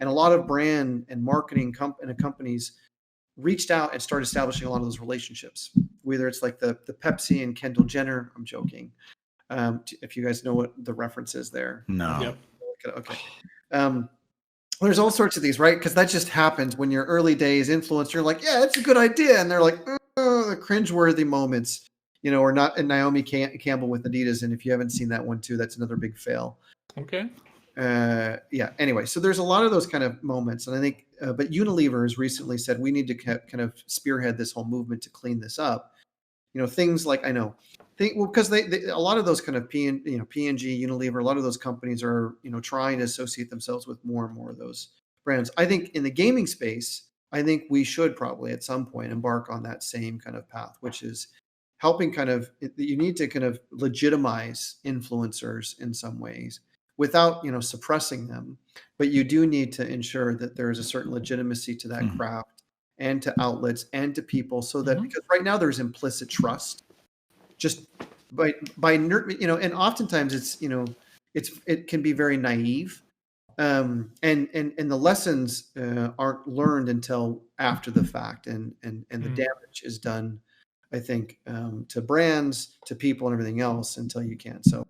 B: and a lot of brand and marketing companies reached out and started establishing a lot of those relationships, whether it's like the Pepsi and Kendall Jenner. I'm joking. If you guys know what the reference is there.
A: No. Yep.
B: Okay. There's all sorts of these, right? Because that just happens when you're early days influencer, like, yeah, it's a good idea. And they're like, the cringeworthy moments, or not. And Naomi Campbell with Adidas. And if you haven't seen that one too, that's another big fail.
C: Okay.
B: Anyway, so there's a lot of those kind of moments. And I think, but Unilever has recently said we need to kind of spearhead this whole movement to clean this up. Things like, because they a lot of those kind of P&G, Unilever, a lot of those companies are, trying to associate themselves with more and more of those brands. I think in the gaming space, I think we should probably at some point embark on that same kind of path, which is helping you need to kind of legitimize influencers in some ways without, suppressing them. But you do need to ensure that there is a certain legitimacy to that craft and to outlets and to people, so that because right now there's implicit trust, just by and oftentimes it's it can be very naive, and the lessons aren't learned until after the fact, and the damage is done, I think, to brands, to people, and everything else until you can. So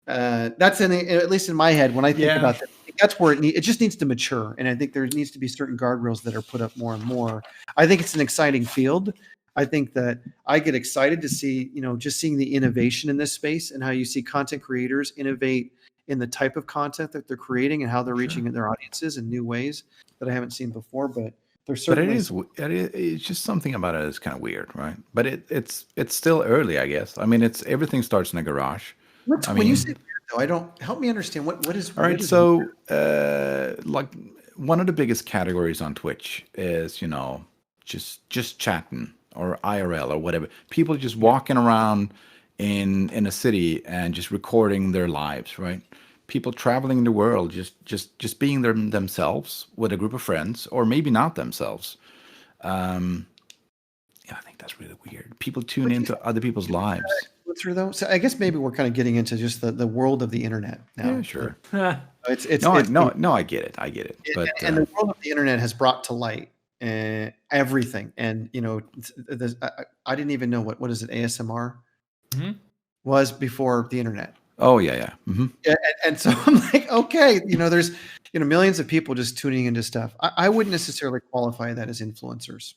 B: that's at least in my head when I think about that. That's where it just needs to mature, and I think there needs to be certain guardrails that are put up more and more. I think it's an exciting field. I think that I get excited to see, just seeing the innovation in this space and how you see content creators innovate in the type of content that they're creating and how they're reaching their audiences in new ways that I haven't seen before. But there's certainly,
A: it's just something about it is kind of weird, right? But it's still early, I guess. I mean, everything starts in a garage.
B: When you say weird, though, I don't help me understand what is.
A: All right, so like one of the biggest categories on Twitch is just chatting or IRL or whatever. People just walking around in a city and just recording their lives, right? People traveling the world, just being themselves with a group of friends, or maybe not themselves. I think that's really weird. People tune into other people's lives.
B: Though, so I guess maybe we're kind of getting into just the world of the internet now.
A: Yeah, sure.
B: It's
A: no, I get it. But
B: and the world of the internet has brought to light everything, and I didn't even know what is it, ASMR was before the internet.
A: Oh yeah. Mm-hmm.
B: And so I'm like, okay, there's millions of people just tuning into stuff. I wouldn't necessarily qualify that as influencers,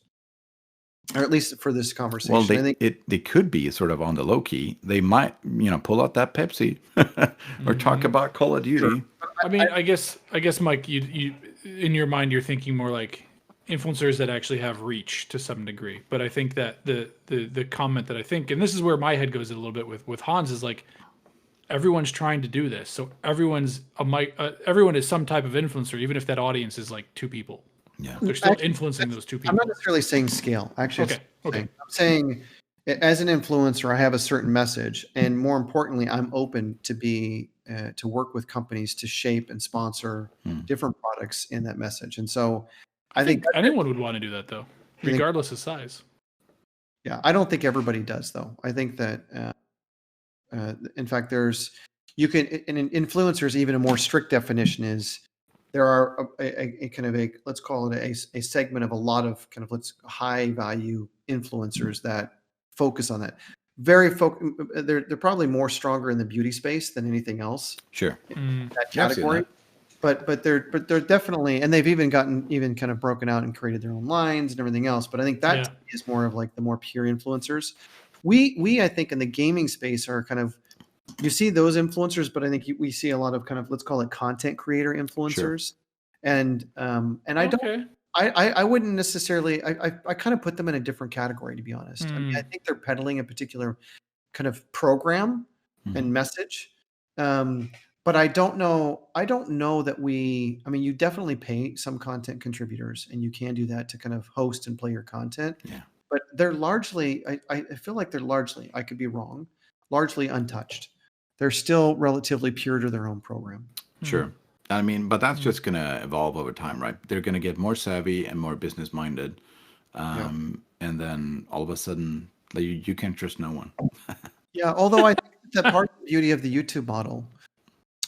B: or at least for this conversation.
A: Well, they could be sort of on the low key. They might pull out that Pepsi or talk about Call of Duty.
C: Sure. I mean, I guess Mike, you in your mind you're thinking more like influencers that actually have reach to some degree. But I think that the comment that I think, and this is where my head goes a little bit with Hans, is like, everyone's trying to do this, so everyone is some type of influencer, even if that audience is like 2 people.
A: Yeah,
C: they're still influencing those 2 people.
B: I'm not necessarily saying scale. Actually,
C: okay.
B: I'm saying as an influencer, I have a certain message, and more importantly, I'm open to work with companies to shape and sponsor different products in that message. And so, I think
C: anyone would want to do that, though, regardless of size.
B: Yeah, I don't think everybody does, though. I think that. In fact, in influencers, even a more strict definition is there are a kind of let's call it a segment of a lot of kind of high value influencers that focus on that. They're probably more stronger in the beauty space than anything else.
A: Sure,
B: that category. But they're definitely, and they've even kind of broken out and created their own lines and everything else. But I think that is more of like the more pure influencers. We I think in the gaming space are kind of, you see those influencers, but I think we see a lot of kind of, let's call it content creator influencers. Sure. And I wouldn't necessarily, I kind of put them in a different category, to be honest. I mean, I think they're peddling a particular kind of program and message. But I don't know that I mean, you definitely pay some content contributors, and you can do that to kind of host and play your content.
A: Yeah.
B: But they're largely, I feel like they're largely, I could be wrong, largely untouched. They're still relatively pure to their own program.
A: Sure. I mean, but that's just going to evolve over time, right? They're going to get more savvy and more business minded. And then all of a sudden, you can't trust no one.
B: Yeah. Although I think that part of the beauty of the YouTube model,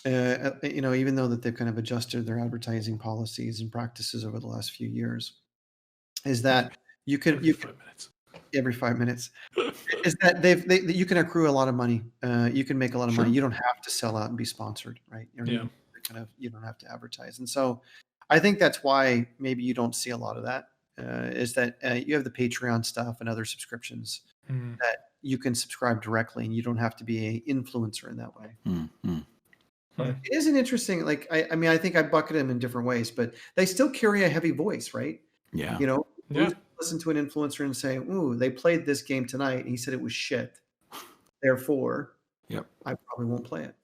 B: even though that they've kind of adjusted their advertising policies and practices over the last few years, is that you can every 5 minutes is that you can accrue a lot of money. You can make a lot of money. You don't have to sell out and be sponsored, right? You don't have to advertise. And so I think that's why maybe you don't see a lot of that, is that you have the Patreon stuff and other subscriptions that you can subscribe directly, and you don't have to be an influencer in that way. But it is an interesting, I mean, I think I bucket them in different ways, but they still carry a heavy voice, right?
A: Yeah.
B: Listen to an influencer and say, "Ooh, they played this game tonight, and he said it was shit. Therefore, I probably won't play it."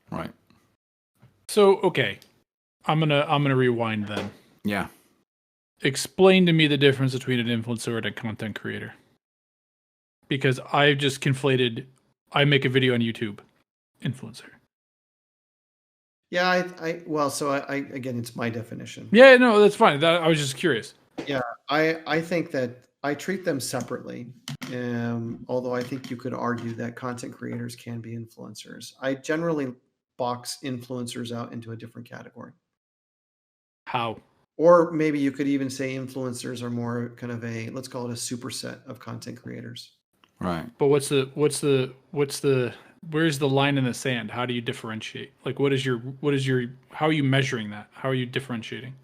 A: Right.
C: So, okay, I'm gonna rewind then.
A: Yeah.
C: Explain to me the difference between an influencer and a content creator, because I've just conflated. I make a video on YouTube, influencer.
B: Yeah, well, so I again, it's my definition.
C: Yeah, no, that's fine. I was just curious.
B: Yeah, I think that I treat them separately. Although I think you could argue that content creators can be influencers. I generally box influencers out into a different category.
C: How?
B: Or maybe you could even say influencers are more kind of let's call it a superset of content creators.
A: Right.
C: But where's the line in the sand? How do you differentiate? Like, how are you measuring that? How are you differentiating?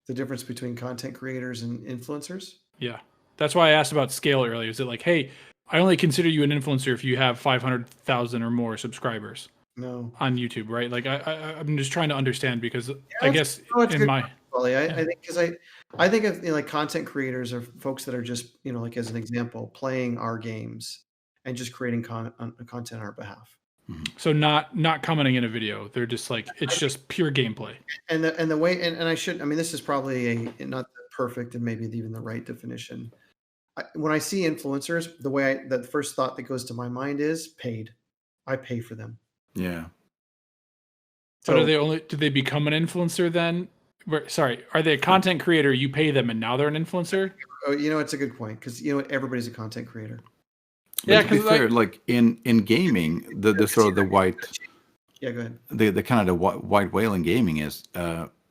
B: The difference between content creators and influencers?
C: Yeah. That's why I asked about scale earlier. Is it like, hey, I only consider you an influencer if you have 500,000 or more subscribers?
B: No.
C: On YouTube, right? Like I'm just trying to understand because I guess in my
B: I think because I think of like content creators are folks that are just like as an example playing our games and just creating content on our behalf.
C: So not commenting in a video. They're just like it's just pure gameplay.
B: And the way and I mean this is probably not the perfect and maybe even the right definition. When I see influencers, the first thought that goes to my mind is paid. I pay for them.
A: Yeah.
C: So, but did they become an influencer then? Sorry, are they a content creator? You pay them and now they're an influencer?
B: Oh, it's a good point because everybody's a content creator.
A: Yeah, because like in gaming, the sort of the white.
B: Yeah, go ahead.
A: The kind of the white whale in gaming is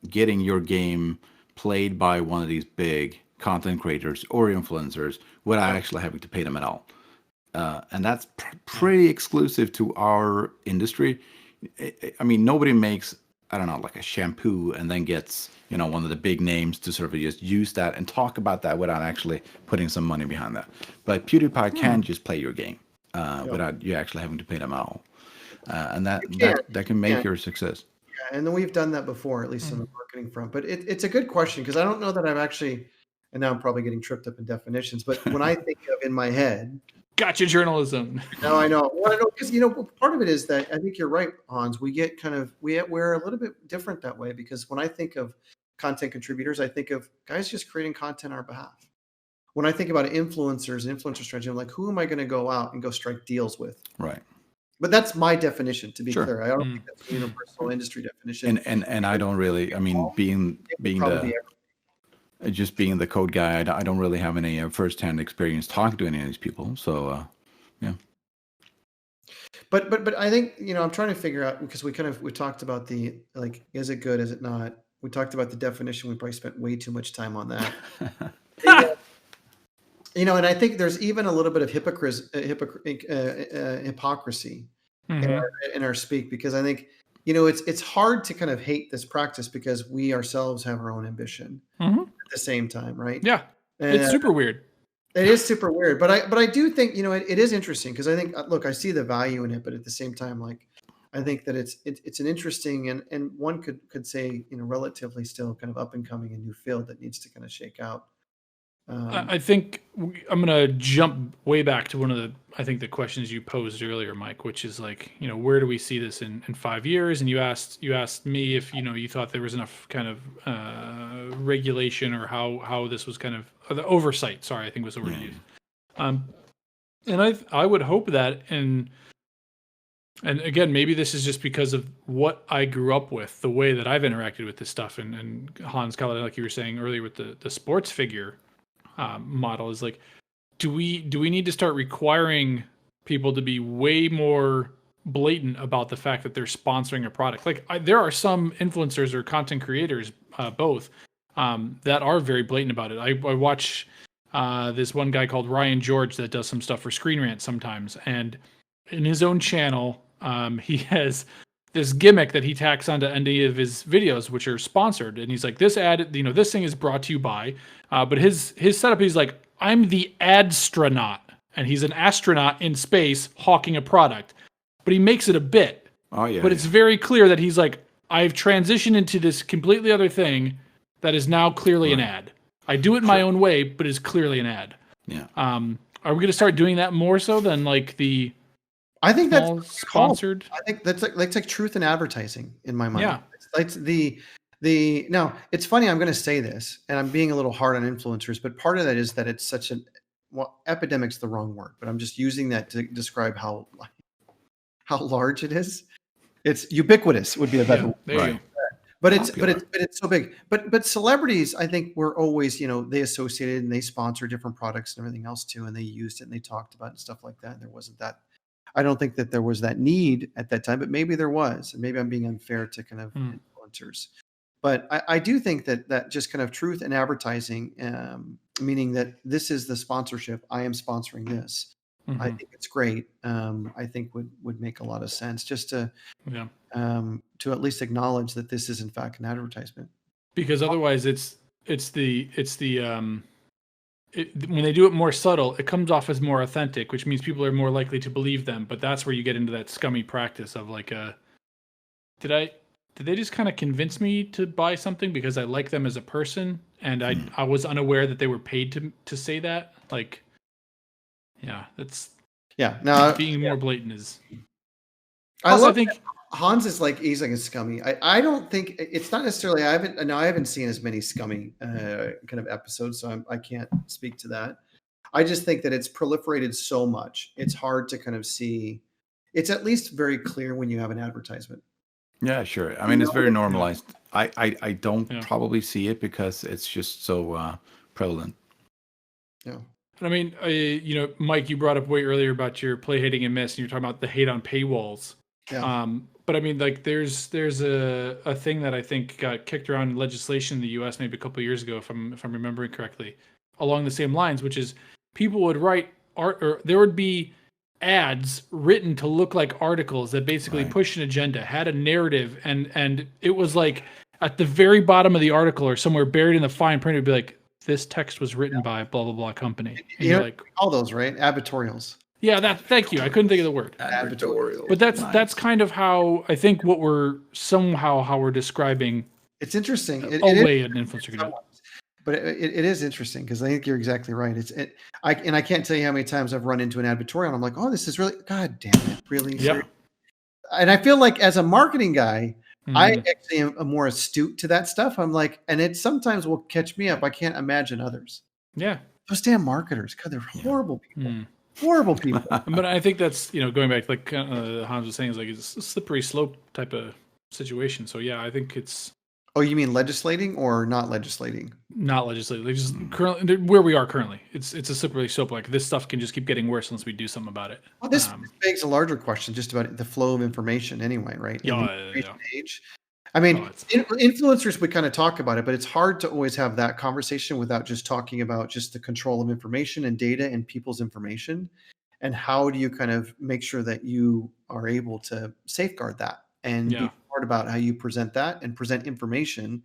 A: getting your game played by one of these big content creators or influencers without actually having to pay them at all. And that's pretty exclusive to our industry. I mean, nobody makes, I don't know, like a shampoo and then gets, one of the big names to sort of just use that and talk about that without actually putting some money behind that. But PewDiePie can just play your game without you actually having to pay them at all. And that can make your success.
B: Yeah, and then we've done that before, at least on the marketing front. But it's a good question because I don't know that I've actually, and now I'm probably getting tripped up in definitions, but when I think of in my head,
C: gotcha journalism.
B: No, I know. Well, I know because part of it is that I think you're right, Hans. We get we're a little bit different that way because when I think of content contributors, I think of guys just creating content on our behalf. When I think about influencers, influencer strategy, I'm like, who am I going to go out and go strike deals with?
A: Right.
B: But that's my definition, to be clear. I don't think that's a universal industry definition.
A: And I don't really. I mean, being the code guy, I don't really have any first-hand experience talking to any of these people. So, yeah.
B: But I think I'm trying to figure out because we talked about the like, is it good, is it not? We talked about the definition. We probably spent way too much time on that. And I think there's even a little bit of hypocrisy in our speak because I think it's hard to kind of hate this practice because we ourselves have our own ambition at the same time, right?
C: Yeah, it's super weird.
B: It is super weird, but I do think it is interesting because I think look, I see the value in it, but at the same time, like I think that it's an interesting and one could say relatively still kind of up and coming and new field that needs to kind of shake out.
C: I think I'm gonna jump way back to one of the questions you posed earlier, Mike, which is like where do we see this in 5 years? And you asked me if you thought there was enough kind of regulation or how this was kind of the oversight. Sorry, I think was the word used. And I would hope that and again maybe this is just because of what I grew up with, the way that I've interacted with this stuff, and Hans Kalle, like you were saying earlier with the sports figure. Model is like, do we need to start requiring people to be way more blatant about the fact that they're sponsoring a product? Like there are some influencers or content creators, both, that are very blatant about it. I watch this one guy called Ryan George that does some stuff for Screen Rant sometimes, and in his own channel, he has this gimmick that he tacks onto any of his videos, which are sponsored. And he's like, this ad, this thing is brought to you by, but his setup, he's like, I'm the adastronaut. And he's an astronaut in space hawking a product, but he makes it a bit.
A: Oh yeah.
C: But it's very clear that he's like, I've transitioned into this completely other thing that is now clearly an ad. I do it my own way, but it's clearly an ad.
A: Yeah.
C: Are we going to start doing that more so than like the,
B: I think that's
C: sponsored.
B: I think that's like truth in advertising in my mind.
C: Yeah.
B: It's the now it's funny. I'm going to say this and I'm being a little hard on influencers, but part of that is that it's such epidemic's the wrong word, but I'm just using that to describe how large it is. It's ubiquitous would be a better word.
A: Right.
B: But it's so big. But celebrities, I think, were always, they associated and they sponsored different products and everything else too, and they used it and they talked about it and stuff like that. And there wasn't that. I don't think that there was that need at that time, but maybe there was, and maybe I'm being unfair to kind of influencers. But I do think that just kind of truth in advertising, meaning that this is the sponsorship. I am sponsoring this. I think it's great. I think would make a lot of sense just to at least acknowledge that this is in fact an advertisement.
C: Because otherwise, when they do it more subtle, it comes off as more authentic, which means people are more likely to believe them. But that's where you get into that scummy practice of like, did they just kind of convince me to buy something because I like them as a person, and I was unaware that they were paid to say that? Like, that's being more blatant is.
B: I think Hans is he's like a scummy. I don't think it's not necessarily. I haven't seen as many scummy kind of episodes, so I can't speak to that. I just think that it's proliferated so much. It's hard to kind of see. It's at least very clear when you have an advertisement.
A: Yeah, sure. I mean, it's very normalized. I don't probably see it because it's just so prevalent.
B: Yeah.
C: I mean, Mike, you brought up way earlier about your play hating and miss, and you're talking about the hate on paywalls.
B: Yeah.
C: But I mean, like, there's a thing that I think got kicked around in legislation in the U.S. maybe a couple of years ago, if I'm remembering correctly, along the same lines, which is people would write art, or there would be ads written to look like articles that basically pushed an agenda, had a narrative, and it was like at the very bottom of the article or somewhere buried in the fine print, it'd be like, this text was written by blah blah blah company. And
B: you're like, all those, right? Advertorials.
C: Yeah, thank you. I couldn't think of the word.
B: Advertorial.
C: But that's kind of how I think what we're describing.
B: It's interesting.
C: An influencer can do it.
B: But it is interesting because I think you're exactly right. I can't tell you how many times I've run into an advertorial and I'm like, oh, this is really, God damn it, really.
C: Yeah.
B: And I feel like as a marketing guy, I actually am more astute to that stuff. I'm like, and it sometimes will catch me up. I can't imagine others.
C: Yeah.
B: Those damn marketers, God, they're horrible people. Horrible people.
C: But I think that's, going back, like Hans was saying, is like it's a slippery slope type of situation. So yeah, I think it's.
B: Oh, you mean legislating or not legislating?
C: Not legislating. Like just currently where we are currently, it's a slippery slope. Like this stuff can just keep getting worse unless we do something about it.
B: Well, this begs a larger question, just about the flow of information, anyway, right? Age. I mean, influencers would kind of talk about it, but it's hard to always have that conversation without just talking about just the control of information and data and people's information. And how do you kind of make sure that you are able to safeguard that and be smart about how you present that and present information?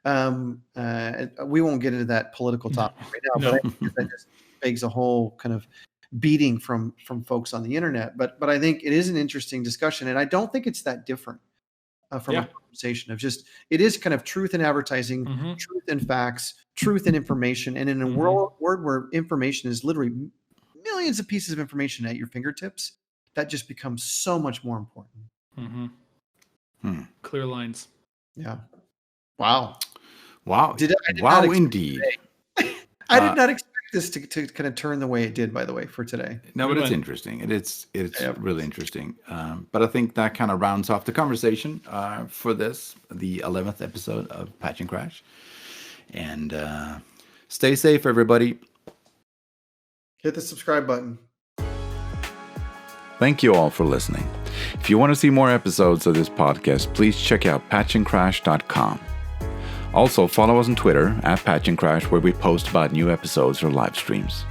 B: We won't get into that political topic right now, but I think that just begs a whole kind of beating from folks on the internet. But I think it is an interesting discussion, and I don't think it's that different. From a conversation of just, it is kind of truth in advertising, truth in facts, truth in information. And in a world where information is literally millions of pieces of information at your fingertips, that just becomes so much more important.
C: Clear lines.
B: Yeah. Wow.
A: Indeed.
B: I did not expect this to kind of turn the way it did, by the way, for today.
A: No, but it's interesting. It's really interesting. But I think that kind of rounds off the conversation for the 11th episode of Patch and Crash. And stay safe, everybody.
B: Hit the subscribe button.
A: Thank you all for listening. If you want to see more episodes of this podcast, please check out patchandcrash.com. Also, follow us on Twitter @PatchandCrash, where we post about new episodes or live streams.